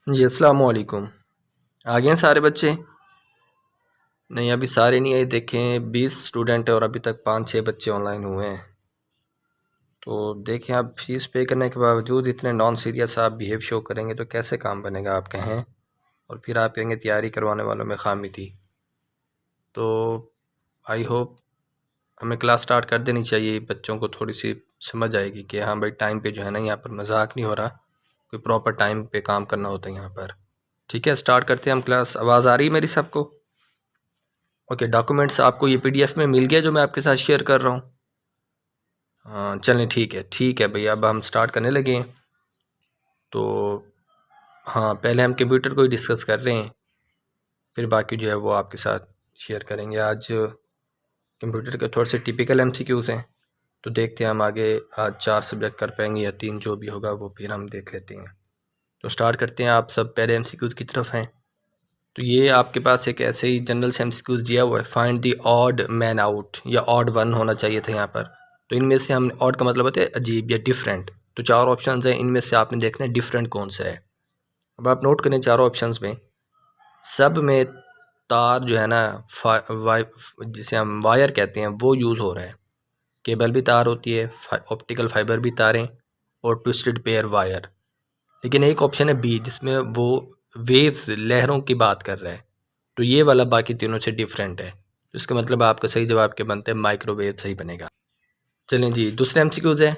जी अस्सलाम वालेकुम। आ गए हैं सारे बच्चे? नहीं, अभी सारे नहीं आए। देखें 20 स्टूडेंट है और अभी तक 5-6 बच्चे ऑनलाइन हुए हैं। तो देखें, आप फीस पे करने के बावजूद इतने नॉन सीरियस आप बिहेव शो करेंगे तो कैसे काम बनेगा, आप कहें। और फिर आप कहेंगे तैयारी करवाने वालों में खामी थी। तो आई होप हमें क्लास स्टार्ट कर देनी चाहिए, बच्चों को थोड़ी सी समझ आएगी कि हाँ भाई टाइम पे जो है ना, यहाँ पर मजाक नहीं हो रहा, कोई प्रॉपर टाइम पे काम करना होता है यहाँ पर। ठीक है, स्टार्ट करते हैं हम क्लास। आवाज़ आ रही है मेरी सबको? ओके, डॉक्यूमेंट्स आपको ये पीडीएफ में मिल गया जो मैं आपके साथ शेयर कर रहा हूँ? हाँ चलें, ठीक है भैया, अब हम स्टार्ट करने लगे हैं। तो हाँ, पहले हम कंप्यूटर को ही डिस्कस कर रहे हैं, फिर बाकी जो है वो आपके साथ शेयर करेंगे। आज कंप्यूटर के थोड़े से टिपिकल एमसीक्यूज़ हैं, तो देखते हैं हम आगे आज 4 सब्जेक्ट कर पाएंगे या 3, जो भी होगा वो फिर हम देख लेते हैं। तो स्टार्ट करते हैं। आप सब पहले एमसीक्यूज़ की तरफ हैं। तो ये आपके पास एक ऐसे ही जनरल से एमसीक्यूज़ दिया हुआ है, find the odd man out, या ऑड वन होना चाहिए था यहाँ पर। तो इनमें से हम, ऑड का मतलब होता है अजीब या डिफरेंट, तो 4 ऑप्शंस हैं, इनमें से आपने देखना है डिफरेंट कौन सा है। अब आप नोट करें, चारों ऑप्शंस में सब में तार जो है ना, जिसे हम वायर कहते हैं, वो यूज़ हो रहा है। केबल भी तार होती है, ऑप्टिकल फाइबर भी तारें, और ट्विस्टेड पेयर वायर। लेकिन एक ऑप्शन है बी, जिसमें वो वेव्स, लहरों की बात कर रहा है। तो ये वाला बाकी तीनों से डिफरेंट है, तो इसका मतलब आपका सही जवाब के बनते हैं माइक्रोवेव सही बनेगा। चलें जी, दूसरे एमसीक्यूज़ है।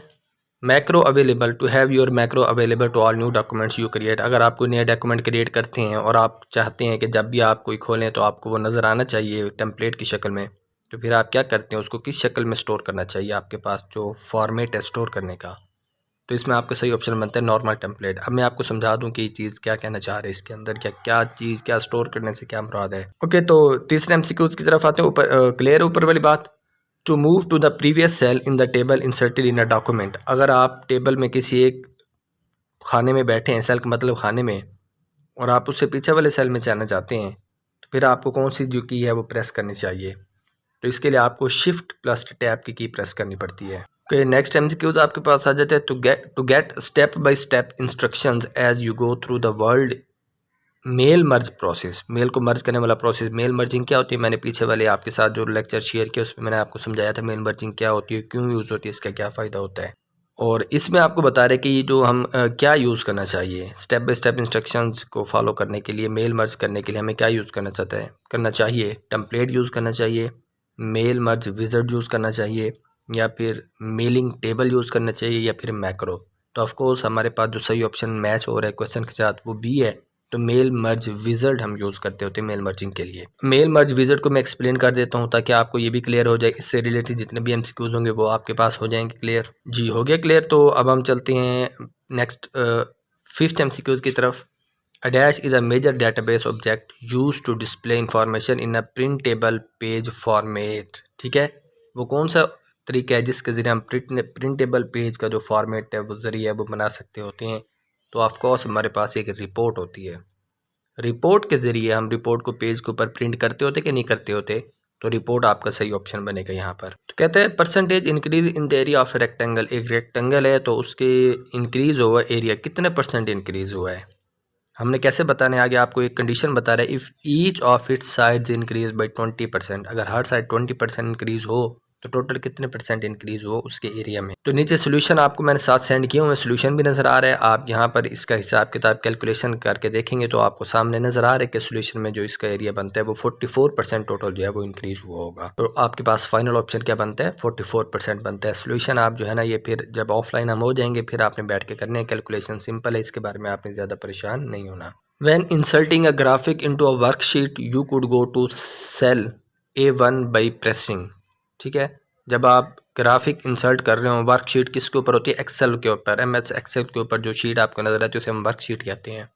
Macro available, to have your macro available to all new documents you create. अगर आप कोई नया डॉक्यूमेंट क्रिएट करते हैं और आप चाहते हैं कि जब भी आप कोई खोलें तो आपको वो नज़र आना चाहिए टेम्पलेट की शक्ल में, तो फिर आप क्या करते हैं, उसको किस शक्ल में स्टोर करना चाहिए, आपके पास जो फॉर्मेट है स्टोर करने का। तो इसमें आपका सही ऑप्शन बनता है नॉर्मल टेम्पलेट। अब मैं आपको समझा दूं कि ये चीज़ क्या कहना चाह रहे हैं, इसके अंदर क्या क्या चीज़, क्या स्टोर करने से क्या मुराद है। ओके, तो तीसरे एमसीक्यूज की तरफ आते हैं। ऊपर क्लियर है ऊपर वाली बात। To move to the previous cell in the table inserted in a document. अगर आप टेबल में किसी एक खाने में बैठे हैं, सेल का मतलब खाने में, और आप उससे पीछे वाले सेल में जाना चाहते हैं, तो फिर आपको कौन सी जो की है वो प्रेस करनी चाहिए। तो इसके लिए आपको शिफ्ट प्लस टैब की प्रेस करनी पड़ती है। ओके, नेक्स्ट एमसीक्यूज आपके पास आ जाते हैं। To get step by step instructions as you go through the world mail merge process. Mail को मर्ज करने वाला प्रोसेस। मेल मर्जिंग क्या होती है, मैंने पीछे वाले आपके साथ जो लेक्चर शेयर किया उसमें मैंने आपको समझाया था मेल मर्जिंग क्या होती है, क्यों यूज़ होती है, इसका क्या फ़ायदा होता है। और इसमें आपको बता रहे कि ये जो हम क्या यूज़ करना चाहिए, स्टेप बाय स्टेप इंस्ट्रक्शंस को फॉलो करने के लिए, मेल मर्ज करने के लिए हमें क्या यूज़ करना चाहिए। टेम्पलेट यूज़ करना चाहिए, मेल मर्ज विज़ार्ड यूज़ करना चाहिए, या फिर मेलिंग टेबल यूज़ करना चाहिए, या फिर मैक्रो। तो ऑफकोर्स हमारे पास जो सही ऑप्शन मैच हो रहा है क्वेश्चन के साथ वो बी है। तो मेल मर्ज विज़ार्ड हम यूज़ करते होते हैं मेल मर्जिंग के लिए। मेल मर्ज विज़ार्ड को मैं एक्सप्लेन कर देता हूँ ताकि आपको ये भी क्लियर हो जाए। इससे रिलेटेड जितने भी एमसीक्यूज होंगे वो आपके पास हो जाएंगे क्लियर। जी हो गया क्लियर। तो अब हम चलते हैं नेक्स्ट फिफ्थ एमसीक्यूज की तरफ। A dash is a major database object used to display information in a printable page format। ठीक है, वो कौन सा तरीका है जिसके ज़रिए हम प्रिंटेबल पेज का जो फॉर्मेट है वो ज़रिए वो बना सकते होते हैं। तो ऑफकोर्स हमारे पास एक रिपोर्ट होती है। रिपोर्ट के ज़रिए हम रिपोर्ट को पेज के ऊपर प्रिंट करते होते कि नहीं करते होते। तो रिपोर्ट आपका सही ऑप्शन बनेगा यहाँ पर। तो कहते हैं percentage increase in the area of rectangle. एक रेक्टेंगल है तो उसके इंक्रीज हुआ एरिया कितने परसेंट इंक्रीज हुआ है। हमने कैसे बताने, आगे आपको एक कंडीशन बता रहा है, if each of its sides increase by 20%। अगर हर साइड 20% इंक्रीज हो तो टोटल कितने परसेंट इंक्रीज हो उसके एरिया में। तो नीचे सोल्यूशन आपको मैंने साथ सेंड किया हुआ, सोल्यूशन भी नज़र आ रहा है। आप यहाँ पर इसका हिसाब किताब कैलकुलेशन करके देखेंगे तो आपको सामने नज़र आ रहा है कि सोल्यूशन में जो इसका एरिया बनता है वो 44% टोटल जो है वो इंक्रीज हुआ होगा। तो आपके पास फाइनल ऑप्शन क्या बनता है, 44% बनता है। सोल्यूशन आप जो है ना, ये फिर जब ऑफलाइन हम हो जाएंगे फिर आपने बैठ के करने हैं कैलकुलेशन, सिंपल है, इसके बारे में आपने ज़्यादा परेशान नहीं होना। When inserting a graphic into a worksheet, you could go to cell A1 by pressing। ठीक है, जब आप ग्राफिक इंसर्ट कर रहे हो, वर्कशीट किसके ऊपर होती है, एक्सेल के ऊपर, MS एक्सेल के ऊपर जो शीट आपको नजर आती है उसे हम वर्कशीट कहते हैं।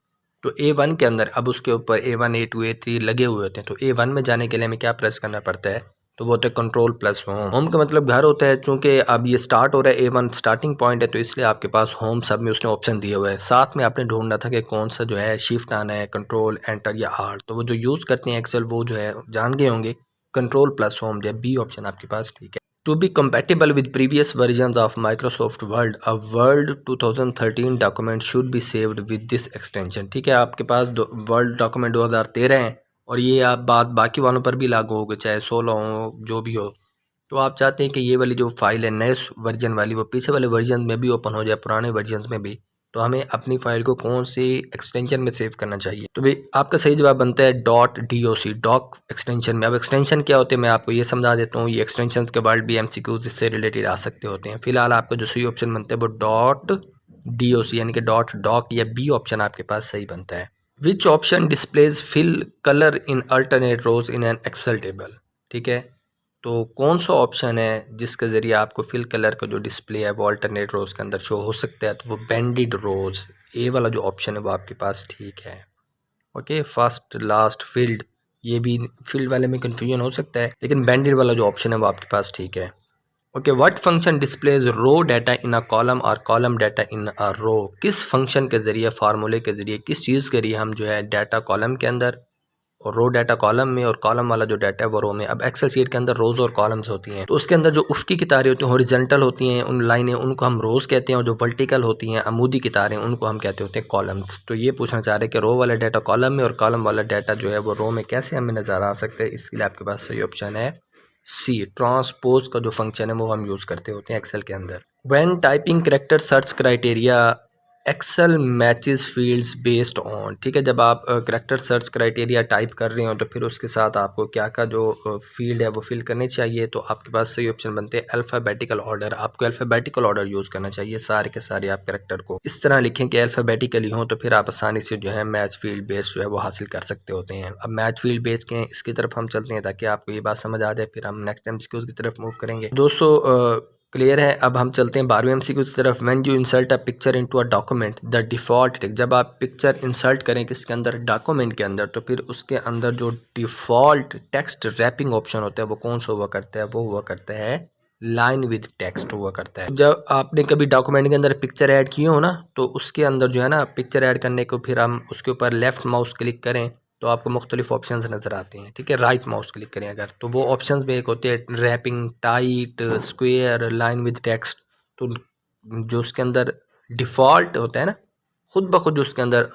तो A1 के अंदर अब उसके ऊपर A1 A2 A3 लगे हुए होते हैं। तो A1 में जाने के लिए हमें क्या प्रेस करना पड़ता है, तो वो होता है कंट्रोल प्लस होम। होम का मतलब घर होता है, चूंकि अब ये स्टार्ट हो रहा है, A1 स्टार्टिंग पॉइंट है, तो इसलिए आपके पास होम सब में उसने ऑप्शन दिए हुए है। साथ में आपने ढूंढना था कि कौन सा जो है शिफ्ट आना है, कंट्रोल एंटर या आर। तो वो जो यूज़ करते हैं एक्सेल वो जो है जान गए होंगे, कंट्रोल प्लस होम जो है बी ऑप्शन आपके पास ठीक है। To be compatible with previous versions of Microsoft Word, a Word 2013 document should be saved with this extension। ठीक है, आपके पास वर्ड डॉक्यूमेंट 2013 है और ये आप बात बाकी वालों पर भी लागू होगी, चाहे 16 हो जो भी हो। तो आप चाहते हैं कि ये वाली जो फाइल है नए वर्जन वाली वो पीछे वाले वर्जन में भी ओपन हो जाए, पुराने वर्जन में भी, तो हमें अपनी फाइल को कौन सी एक्सटेंशन में सेव करना चाहिए? तो भाई आपका सही जवाब बनता है .doc, डॉक एक्सटेंशन में। अब एक्सटेंशन क्या होते हैं मैं आपको ये समझा देता हूँ। ये एक्सटेंशन के वर्ड भी MCQs इससे रिलेटेड आ सकते होते हैं। फिलहाल आपका जो सही ऑप्शन बनता है वो .doc यानी कि .doc या बी ऑप्शन आपके पास सही बनता है। Which option displays fill colour in alternate rows in an Excel table? ठीक है, तो कौन सा ऑप्शन है जिसके ज़रिए आपको फिल कलर का जो डिस्प्ले है वो अल्टरनेट रोज़ के अंदर शो हो सकता है? तो वो बैंडेड रोज़, ए वाला जो ऑप्शन है वो आपके पास ठीक है। ओके, फर्स्ट लास्ट फील्ड, ये भी फील्ड वाले में कन्फ्यूजन हो सकता है, लेकिन बैंडेड वाला जो ऑप्शन है वो आपके पास ठीक है। Okay, what function displays row data in a column और column data in a row? किस फंक्शन के ज़रिए, फार्मूले के ज़रिए, किस चीज़ के लिए हम जो है डाटा कॉलम के अंदर और रो डाटा कॉलम में और कॉलम वाला जो डाटा है वो रो में। अब एक्सेल शीट के अंदर रोज़ और कॉलम्स होती हैं, तो उसके अंदर जो उफ़की कितारें होती हैं, हॉरिजॉन्टल होती हैं उन लाइनें, उनको हम रोज़ कहते हैं, और जो वर्टिकल होती हैं अमूदी कितारें उनको हम कहते होते हैं कॉलम्स। तो ये पूछना चाह रहे हैं कि रो वाला डाटा कॉलम में और कॉलम वाला डाटा जो है वो रो में कैसे हमें नज़र आ सकता है? इसके लिए आपके पास सही ऑप्शन है सी, ट्रांसपोज का जो फंक्शन है वो हम यूज़ करते होते हैं एक्सेल के अंदर। When typing character search criteria Excel matches fields based on. ठीक है, जब आप करेक्टर सर्च क्राइटेरिया टाइप कर रहे हो तो फिर उसके साथ आपको क्या का जो फील्ड है वो फिल करने चाहिए, तो आपके पास सही ऑप्शन बनते हैं अल्फ़ाबेटिकल ऑर्डर। आपको अल्फ़ाबेटिकल ऑर्डर यूज़ करना चाहिए, सारे के सारे आप करेक्टर को इस तरह लिखें कि अल्फ़ाबेटिकली हो, तो फिर आप आसानी से जो है मैच फील्ड बेस्ड जो है वो हासिल कर सकते होते हैं। अब मैच फील्ड बेस्ड के इसकी तरफ हम चलते हैं ताकि आपको ये बात समझ आ जाए, फिर हम नेक्स्ट MCQ की तरफ मूव करेंगे। दोस्तों क्लियर है। अब हम चलते हैं 12वें MCQ की तरफ। When you insert a picture into a document the default, जब आप पिक्चर इंसर्ट करें किसके अंदर, डॉक्यूमेंट के अंदर, तो फिर उसके अंदर जो डिफ़ॉल्ट टेक्स्ट रैपिंग ऑप्शन होता है वो कौन सा हुआ करता है? वो हुआ करता है लाइन विद टेक्स्ट हुआ करता है। जब आपने कभी डॉक्यूमेंट के अंदर पिक्चर ऐड किए हो ना, तो उसके अंदर जो है ना पिक्चर ऐड करने को फिर हम उसके ऊपर लेफ़्ट माउस क्लिक करें तो आपको मुख्तलिफ ऑप्शंस नज़र आते हैं। ठीक है, राइट माउस क्लिक करें अगर, तो वो ऑप्शंस में एक होते हैं wrapping, tight, square, line with text. तो जो उसके अंदर डिफ़ॉल्ट होता है ना, खुद ब खुद जो उसके अंदर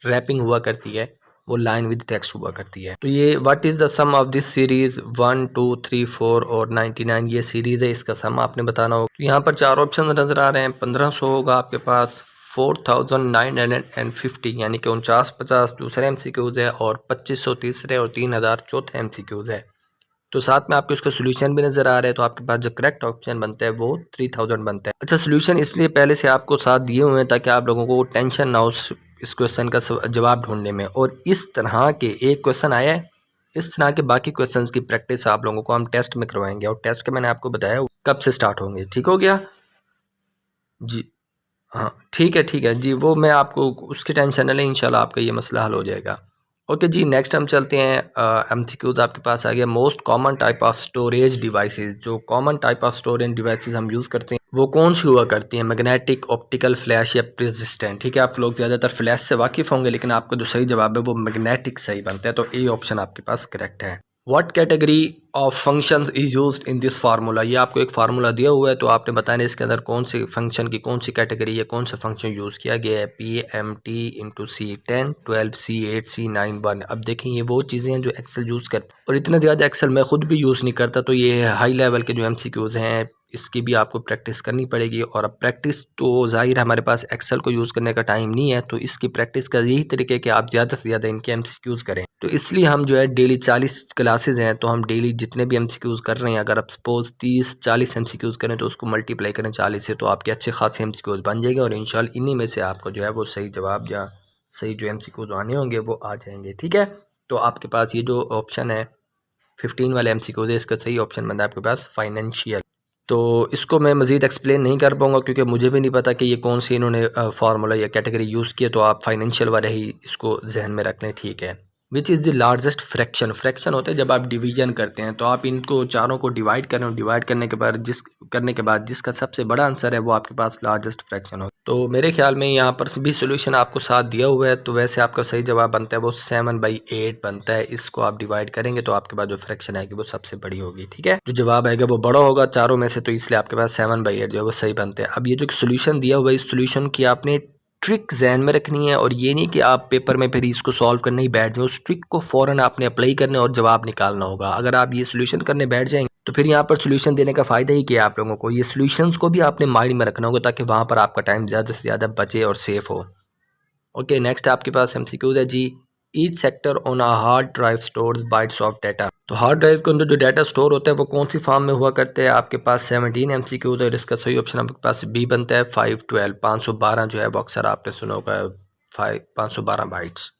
रैपिंग हुआ करती है वो लाइन विद टेक्स्ट हुआ करती है। तो ये what is the sum of this series 1, 2, 3, 4 और 99, ये सीरीज़ है, इसका सम आपने बताना होगा। तो यहाँ पर 4 ऑप्शन नज़र आ रहे हैं। 1500 होगा आपके पास, 4950 यानी कि 4950 दूसरे MCQs है और 2500 तीसरे और 3000 चौथे MCQs है। तो साथ में आपको इसका सोल्यूशन भी नज़र आ रहा है, तो आपके पास जो करेक्ट ऑप्शन बनता है वो 3000 बनता है। अच्छा, सोल्यूशन इसलिए पहले से आपको साथ दिए हुए हैं ताकि आप लोगों को टेंशन ना हो इस क्वेश्चन का जवाब ढूंढने में। और इस तरह के एक क्वेश्चन आया है, इस तरह के बाकी क्वेश्चंस की प्रैक्टिस आप लोगों को हम टेस्ट में करवाएंगे, और टेस्ट के मैंने आपको बताया कब से स्टार्ट होंगे। ठीक हो गया जी? हाँ ठीक है जी, वो मैं आपको उसकी टेंशन न लें, इंशाल्लाह आपका ये मसला हल हो जाएगा। ओके जी, नेक्स्ट हम चलते हैं। MCQs आपके पास आ गया। Most common type of storage devices, जो common type of storage devices हम यूज़ करते हैं वो कौन सी हुआ करती हैं? मैग्नेटिक, ऑप्टिकल, फ्लैश या रेजिस्टेंट। ठीक है, आप लोग ज़्यादातर फ्लैश से वाकिफ़ होंगे, लेकिन आपका जो सही जवाब है वो मैग्नेटिक सही बनता है, तो ए ऑप्शन आपके पास करेक्ट है। What category of functions is used in this formula? ये आपको एक फार्मूला दिया हुआ है, तो आपने बताना है इसके अंदर कौन से फंक्शन की कौन सी कैटेगरी है, कौन सा फंक्शन यूज़ किया गया है। PMT into C10, 12, C8, C9, 1। अब देखें ये वो चीज़ें हैं जो एक्सेल यूज़ करते हैं, और इतना ज़्यादा एक्सेल मैं खुद भी यूज़ नहीं करता, तो ये हाई लेवल के जो MCQs हैं इसकी भी आपको प्रैक्टिस करनी पड़ेगी। और अब प्रैक्टिस तो ज़ाहिर है हमारे पास एक्सेल को यूज़ करने का टाइम नहीं है, तो इसकी प्रैक्टिस का यही तरीका है कि आप ज़्यादा से ज़्यादा इनके MCQs करें। तो इसलिए हम जो है डेली 40 क्लासेज़ हैं, तो हम डेली जितने भी MCQs कर रहे हैं, अगर आप सपोज़ 30-40 MCQs करें तो उसको मल्टीप्लाई करें 40 से, तो आपके अच्छे खासे MCQs बन जाएंगे, और इंशाल्लाह इन्हीं में से आपको जो है वो सही जवाब या सही जो MCQs आने होंगे वो आ जाएंगे। ठीक है, तो आपके पास ये जो ऑप्शन है 15 वाले MCQs है, इसका सही ऑप्शन बनता है आपके पास फाइनेंशियल। तो इसको मैं मज़ीद एक्सप्लेन नहीं कर पाऊँगा क्योंकि मुझे भी नहीं पता कि ये कौन सी इन्होंने फार्मूला या कैटेगरी यूज़ की है, तो आप फाइनेंशियल वाले ही इसको जहन में रख लें। ठीक है, which is the largest fraction. Fraction होता है जब आप डिवीजन करते हैं, तो आप इनको चारों को डिवाइड करें और डिवाइड करने के बाद जिसका सबसे बड़ा आंसर है वो आपके पास लार्जेस्ट फ्रैक्शन हो। तो मेरे ख्याल में यहाँ पर भी सोल्यूशन आपको साथ दिया हुआ है, तो वैसे आपका सही जवाब बनता है वो 7/8 बनता है। इसको आप डिवाइड करेंगे तो आपके पास जो फ्रैक्शन आएगी वो सबसे बड़ी होगी। ठीक है, जो जवाब आएगा वो बड़ा होगा चारों में से, तो इसलिए आपके पास 7/8 जो है वो सही बनते हैं। अब ये जो सोल्यूशन दिया हुआ है, इस सोल्यूशन की आपने ट्रिक जहन में रखनी है, और ये नहीं कि आप पेपर में फिर इसको सॉल्व करने ही बैठ जाओ। उस ट्रिक को फ़ौरन आपने अप्लाई करना और जवाब निकालना होगा। अगर आप ये सोल्यूशन करने बैठ जाएंगे तो फिर यहाँ पर सोल्यूशन देने का फ़ायदा ही क्या है आप लोगों को। ये सोल्यूशंस को भी आपने माइंड में रखना होगा ताकि वहाँ पर आपका टाइम ज़्यादा से ज़्यादा बचे और सेफ हो। ओके, नेक्स्ट आपके पास MCQs है जी। Each sector on a hard drive stores bytes of data. तो हार्ड ड्राइव के अंदर जो डाटा स्टोर होता है वो कौन सी फॉर्म में हुआ करते हैं। आपके पास 17 MCQs है और इसका सही ऑप्शन आपके पास बी बनता है 512। 512 जो है वो अक्सर आपने सुना होगा 512 बाइट्स।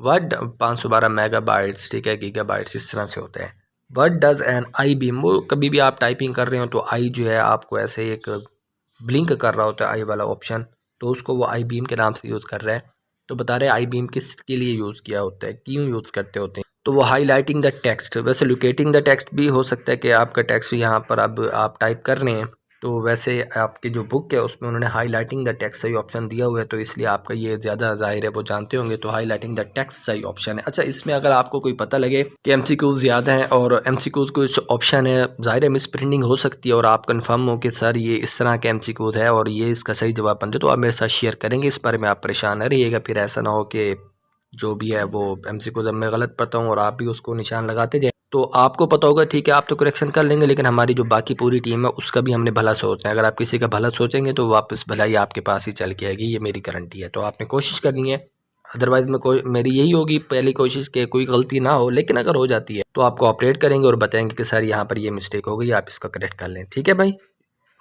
वर्ड 512 मेगाबाइट्स, ठीक है, गीगाबाइट्स इस तरह से होते हैं। What does N I beam, वो कभी भी आप टाइपिंग कर रहे हो तो आई जो है आपको ऐसे एक ब्लिंक कर रहा होता है आई वाला ऑप्शन, तो उसको वो आई बीम के नाम से यूज़ कर रहा है। तो बता रहे आई बीम किसके लिए यूज़ किया होता है, क्यों यूज़ करते होते हैं। तो वो हाईलाइटिंग द टेक्स्ट, वैसे लोकेटिंग द टेक्स्ट भी हो सकता है कि आपका टेक्स्ट यहाँ पर अब आप टाइप कर रहे हैं, तो वैसे आपकी जो बुक है उसमें उन्होंने हाईलाइटिंग द टेक्स्ट सही ऑप्शन दिया हुआ है, तो इसलिए आपका ये ज़्यादा जाहिर है वो जानते होंगे, तो हाईलाइटिंग द टेक्स्ट सही ऑप्शन है। अच्छा, इसमें अगर आपको कोई पता लगे कि MCQs ज़्यादा हैं और MCQs कुछ ऑप्शन है, ज़ाहिर है मिस प्रिंटिंग हो सकती है और आप कंफर्म हो कि सर ये इस तरह के MCQs है और ये इसका सही जवाब बनते, तो आप मेरे साथ शेयर करेंगे। इस बारे में आप परेशान न रहिएगा, फिर ऐसा ना हो कि जो भी है वो MCQ जब मैं गलत पढ़ता हूँ और आप भी उसको निशान लगाते जाए, तो आपको पता होगा ठीक है आप तो करेक्शन कर लेंगे, लेकिन हमारी जो बाकी पूरी टीम है उसका भी हमने भला सोचना है। अगर आप किसी का भला सोचेंगे तो वापस भलाई आपके पास ही चल के आएगी, ये मेरी गारंटी है। तो आपने कोशिश करनी है, अदरवाइज मेरी यही होगी पहली कोशिश कि कोई गलती ना हो, लेकिन अगर हो जाती है तो आपको ऑपरेट करेंगे और बताएंगे कि सर यहाँ पर ये मिस्टेक हो गई, आप इसका करेक्ट कर लें। ठीक है भाई,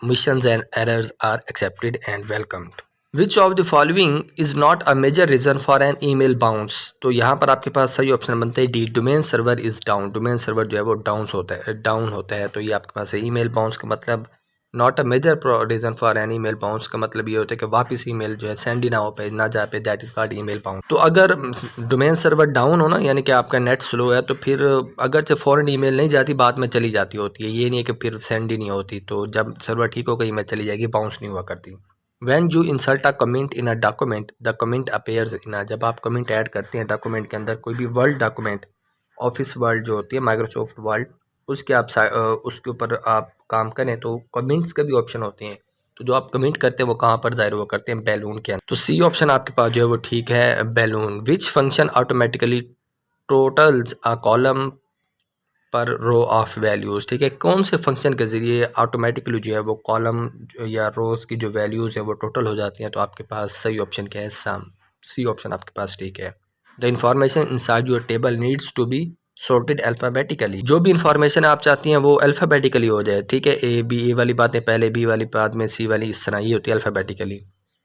missions and errors are accepted and welcomed. Which of the following is not a major reason for an email bounce. तो यहाँ पर आपके पास सही ऑप्शन बनता है D, domain server is down. Domain server जो है वो डाउन होता है, तो ये आपके पास है। ईमेल बाउंस का मतलब not a major reason for an email bounce का मतलब ये होता है कि वापस ईमेल जो है सेंड ही ना हो पे, ना जा पे, that is called email bounce. तो अगर डोमेन सर्वर डाउन हो ना, यानी कि आपका नेट स्लो है, तो फिर अगर से फॉरन ईमेल नहीं जाती, बाद में चली जाती होती है, ये नहीं है कि फिर सेंड ही नहीं होती। तो जब सर्वर ठीक हो गई ईमेल चली जाएगी, बाउंस नहीं हुआ करती। When you insert a comment in a document, the comment appears in a, जब आप कमेंट ऐड करते हैं डॉक्यूमेंट के अंदर, कोई भी वर्ड डॉक्यूमेंट, ऑफिस वर्ड जो होती है माइक्रोसॉफ्ट वर्ड, उसके आप उसके ऊपर आप काम करें तो कमेंट्स के भी ऑप्शन होते हैं। तो जो आप कमेंट करते हैं वो कहाँ पर जाहिर हुआ करते हैं, बैलून के अंदर। तो सी ऑप्शन आपके पास जो है वो ठीक है, balloon. Which function automatically totals a column पर रो ऑफ वैल्यूज़, ठीक है, कौन से फंक्शन के ज़रिए ऑटोमेटिकली जो है वो कॉलम या रोज़ की जो वैल्यूज़ है वो टोटल हो जाती हैं। तो आपके पास सही ऑप्शन क्या है, सम। सी ऑप्शन आपके पास ठीक है। The information inside your table needs to be sorted alphabetically. जो भी इंफॉर्मेशन आप चाहती हैं वो अल्फ़ाबेटिकली हो जाए, ठीक है, ए वाली बातें पहले, बी वाली बाद में, सी वाली, इस तरह ये होती है अल्फ़ाबेटिकली।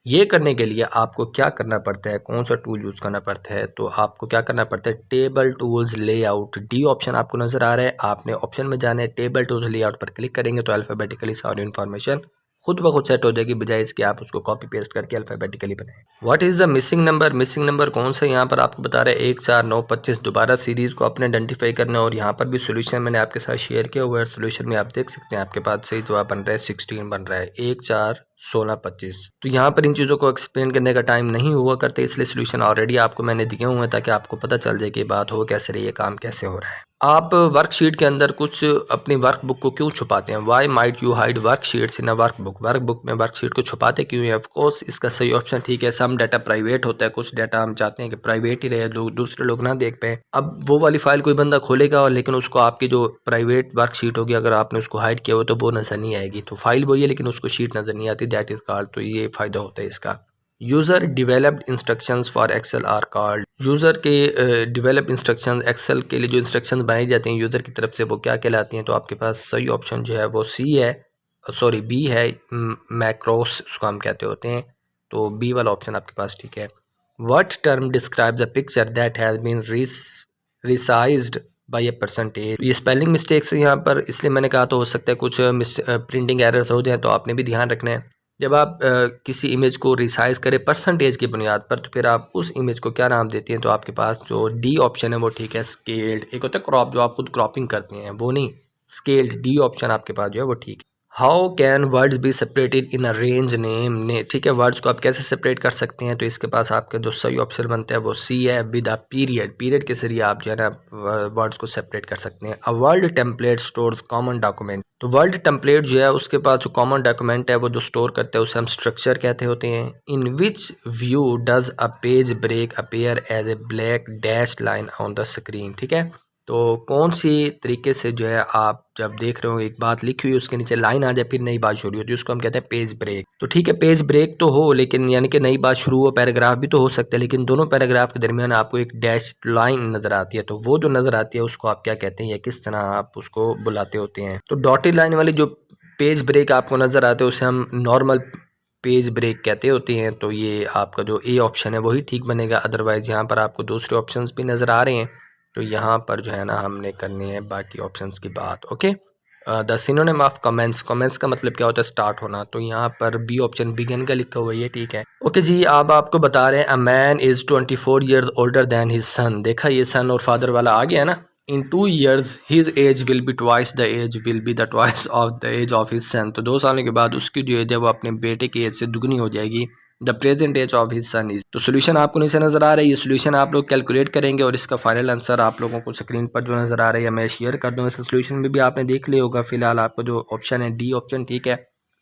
ये करने के लिए आपको क्या करना पड़ता है, कौन सा टूल यूज़ करना पड़ता है, तो आपको क्या करना पड़ता है, table tools layout, D option आपको नज़र आ रहा है, आपने ऑप्शन में जाना है, टेबल टूल्स लेआउट पर क्लिक करेंगे तो अल्फ़ाबेटिकली सारी इन्फॉर्मेशन खुद ब खुद सेट हो जाएगी, बजाय इसके आप उसको कॉपी पेस्ट करके अल्फ़ाबेटिकली बनाएं। What is the missing number, missing number कौन सा यहाँ पर आपको बता रहा है 1 4 9 25। दोबारा सीरीज़ को आपने आइडेंटिफाई करना है और यहाँ पर भी सोल्यूशन मैंने आपके साथ शेयर किया हुआ है। सोल्यूशन में आप देख सकते हैं आपके पास सही जवाब बन रहा है 16 बन रहा है, 1 4 16 25। तो यहाँ पर इन चीज़ों को एक्सप्लेन करने का टाइम नहीं हुआ करते, इसलिए सोल्यूशन ऑलरेडी आपको मैंने दिए हुए हैं ताकि आपको पता चल जाए कि बात हो कैसे रही है, काम कैसे हो रहा है। आप वर्कशीट के अंदर कुछ अपनी वर्कबुक को क्यों छुपाते हैं, why might you hide worksheets in a workbook. Workbook में वर्कशीट को छुपाते क्यों है, ऑफ कोर्स इसका सही ऑप्शन ठीक है, सम डाटा प्राइवेट होता है, कुछ डाटा हम चाहते हैं कि प्राइवेट ही रहे, दूसरे लोग ना देख पाए। अब वो वाली फाइल कोई बंदा खोलेगा और लेकिन उसको आपकी जो प्राइवेट वर्कशीट होगी अगर आपने उसको हाइड किया हो तो वो नज़र नहीं आएगी, तो फाइल वही है लेकिन उसको शीट नज़र नहीं आती, दैट इज़ कॉल्ड। तो ये फ़ायदा होता है इसका। User developed instructions for Excel are called. User के डिवेलप इंस्ट्रक्शंस, एक्सेल के लिए जो इंस्ट्रक्शंस बनाई जाती हैं यूज़र की तरफ से, वो क्या कहलाती हैं। तो आपके पास सही ऑप्शन जो है वो सी है, सॉरी बी है, मैक्रोस उसको हम कहते होते हैं, तो बी वाला ऑप्शन आपके पास ठीक है। What term describes a picture that has been resized by a percentage. ये स्पेलिंग मिस्टेक्स यहाँ पर इसलिए मैंने कहा, तो हो सकता है कुछ प्रिंटिंग एरर्स हो जाए, तो आपने भी ध्यान रखना है। जब आप किसी इमेज को रिसाइज करें परसेंटेज की बुनियाद पर, तो फिर आप उस इमेज को क्या नाम देते हैं? तो आपके पास जो डी ऑप्शन है वो ठीक है, स्केल्ड। एक होता है क्रॉप, जो आप खुद क्रॉपिंग करते हैं, वो नहीं, स्केल्ड। डी ऑप्शन आपके पास जो है वो ठीक है। How can words be separated in a range name ने, ठीक है, वर्ड्स को आप कैसे सेपरेट कर सकते हैं? तो इसके पास आपका जो सही ऑप्शन बनता है वो सी है, विद अ पीरियड। पीरियड के जरिए आप जो है ना वर्ड्स को सेपरेट कर सकते हैं। A word template stores common document, तो वर्ड टेम्पलेट जो है उसके पास जो कॉमन डॉक्यूमेंट है वो जो स्टोर करते हैं उसे हम स्ट्रक्चर कहते होते हैं। In which view does a page break appear as a black dash line on the screen, ठीक है। तो कौन सी तरीके से जो है आप जब देख रहे हो एक बात लिखी हुई उसके नीचे लाइन आ जाए फिर नई बात शुरू होती है, उसको हम कहते हैं पेज ब्रेक। तो ठीक है, पेज ब्रेक तो हो, लेकिन यानी कि नई बात शुरू हो, पैराग्राफ भी तो हो सकता है, लेकिन दोनों पैराग्राफ के दरमियान आपको एक डैश लाइन नजर आती है, तो वो जो नजर आती है उसको आप क्या कहते हैं या किस तरह आप उसको बुलाते होते हैं? तो डॉटेड लाइन वाली जो पेज ब्रेक आपको नजर आते हैं उसे हम नॉर्मल पेज ब्रेक कहते होते हैं। तो ये आपका जो ए ऑप्शन है वही ठीक बनेगा। अदरवाइज यहाँ पर आपको दूसरे ऑप्शंस भी नज़र आ रहे हैं, तो यहाँ पर जो है ना हमने करनी है बाकी ऑप्शंस की बात। Okay, the synonym of commence, commence का मतलब क्या होता है? स्टार्ट होना। तो यहाँ पर बी ऑप्शन बिगिन का लिखा हुआ है, ये ठीक है। ओके जी, अब आपको बता रहे हैं a man is 24 years older than his son. देखा, ये सन और फादर वाला आ गया ना। In 2 years his age will be twice the age will be the twice of the age of his son. तो 2 सालों के बाद उसकी जो एज है वो अपने बेटे की एज से दुगनी हो जाएगी। The present age of his son is, तो सोल्यूशन आपको नीचे नजर आ रहा है, ये सोल्यूशन आप लोग कैलकुलेट करेंगे और इसका फाइनल आंसर आप लोगों को स्क्रीन पर जो नजर आ रहा है मैं शेयर कर दूँ। इस सोल्यूशन में भी आपने देख लिया होगा। फिलहाल आपको जो ऑप्शन है डी ऑप्शन ठीक है,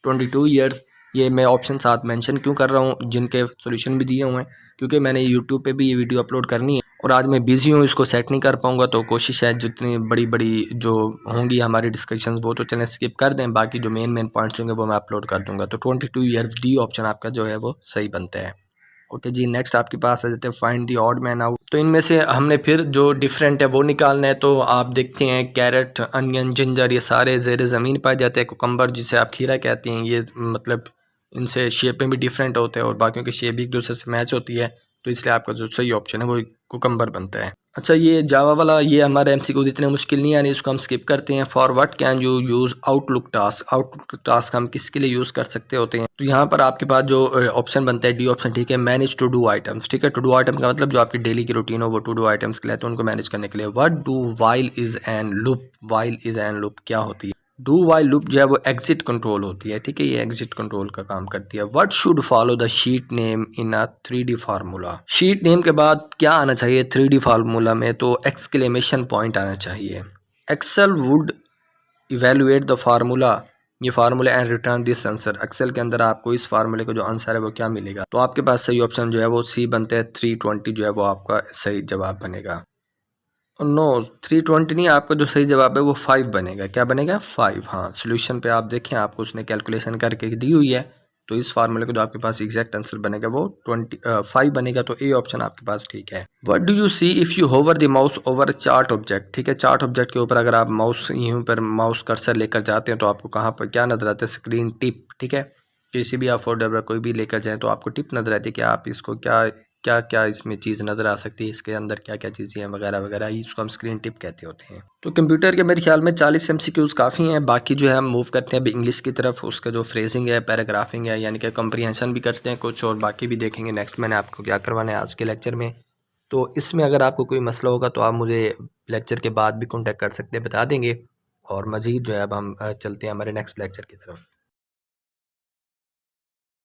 22 ईयर्स। ये मैं ऑप्शन साथ मेंशन क्यों कर रहा हूँ, जिनके सोल्यूशन भी दिए हुए हैं, क्योंकि मैंने यूट्यूब पे भी ये वीडियो अपलोड करनी है और आज मैं बिजी हूँ, इसको सेट नहीं कर पाऊंगा। तो कोशिश है जितनी बड़ी बड़ी जो होंगी हमारी डिस्कशंस वो तो चलें स्किप कर दें, बाकी जो मेन पॉइंट्स होंगे वो मैं अपलोड कर दूंगा। तो 22 ईयर्स डी ऑप्शन आपका जो है वो सही बनता है। ओके जी, नेक्स्ट आपके पास आ जाते हैं find the odd man out. तो इनमें से हमने फिर जो डिफरेंट है वो निकालना है। तो आप देखते हैं कैरेट, अनियन, जिंजर, ये सारे ज़ेर ज़मीन पाए जाते हैं। कुकम्बर जिसे आप खीरा कहते हैं, ये मतलब इनसे शेप में भी डिफरेंट होते हैं और बाकियों की शेप भी एक दूसरे से मैच होती है, तो इसलिए आपका जो सही ऑप्शन है वो कुकम्बर बनता है। अच्छा, ये जावा वाला ये हमारे एमसीक्यू इतने मुश्किल नहीं आनी, इसको हम स्किप करते हैं। For what can you use outlook task, outlook task हम किसके लिए यूज़ कर सकते होते हैं? तो यहाँ पर आपके पास जो ऑप्शन बनता है डी ऑप्शन ठीक है, मैनेज टू डू आइटम्स। ठीक है, टू डू आइटम का मतलब जो आपकी डेली की रूटीन हो वो टू डू आइटम्स के लिए, तो उनको मैनेज करने के लिए। What do while is an loop, while is an loop क्या होती है? डू वाइल लूप जो है वो एग्जिट कंट्रोल होती है। ठीक है, ये एग्जिट कंट्रोल का काम करती है। What should follow the sheet name in a 3D formula, sheet name के बाद क्या आना चाहिए 3D फार्मूला में? तो एक्सक्लेमेशन पॉइंट आना चाहिए। Excel would evaluate the formula, ये formula and return this answer. Excel के अंदर आपको इस फार्मूले का जो आंसर है वो क्या मिलेगा? तो आपके पास सही ऑप्शन जो है वो सी बनते हैं, 320 जो है वो आपका सही जवाब बनेगा। नो, 320 नहीं, आपका जो सही जवाब है वो 5 बनेगा। क्या बनेगा? 5। हाँ, सोल्यूशन पे आप देखें, आपको उसने कैलकुलेशन करके दी हुई है, तो इस फार्मूले का जो आपके पास एग्जैक्ट आंसर बनेगा वो 5 बनेगा। तो ए ऑप्शन आपके पास ठीक है। What do you see if you hover the mouse over chart object? ठीक है, चार्ट ऑब्जेक्ट के ऊपर अगर आप माउस यहीं पर माउस कर्सर लेकर जाते हैं तो आपको कहाँ पर क्या नजर आता है? Screen tip. ठीक है, किसी भी आप फोल्डर कोई भी लेकर जाएँ तो आपको टिप नजर आती है कि आप इसको क्या क्या क्या इसमें चीज़ नज़र आ सकती है, इसके अंदर क्या क्या चीज़ें हैं वगैरह वगैरह, इसको हम स्क्रीन टिप कहते होते हैं। तो कंप्यूटर के मेरे ख्याल में 40 MCQs काफ़ी हैं। बाकी जो है हम मूव करते हैं अभी इंग्लिश की तरफ। उसका जो फ्रेजिंग है, पैराग्राफिंग है, यानी कि कॉम्प्रिहेंशन भी करते हैं कुछ, और बाकी भी देखेंगे नेक्स्ट मैंने आपको क्या करवाना है आज के लेक्चर में। तो इसमें अगर आपको कोई मसला होगा तो आप मुझे लेक्चर के बाद भी कॉन्टैक्ट कर सकते हैं, बता देंगे। और मज़ीद जो है अब हम चलते हैं हमारे नेक्स्ट लेक्चर की तरफ।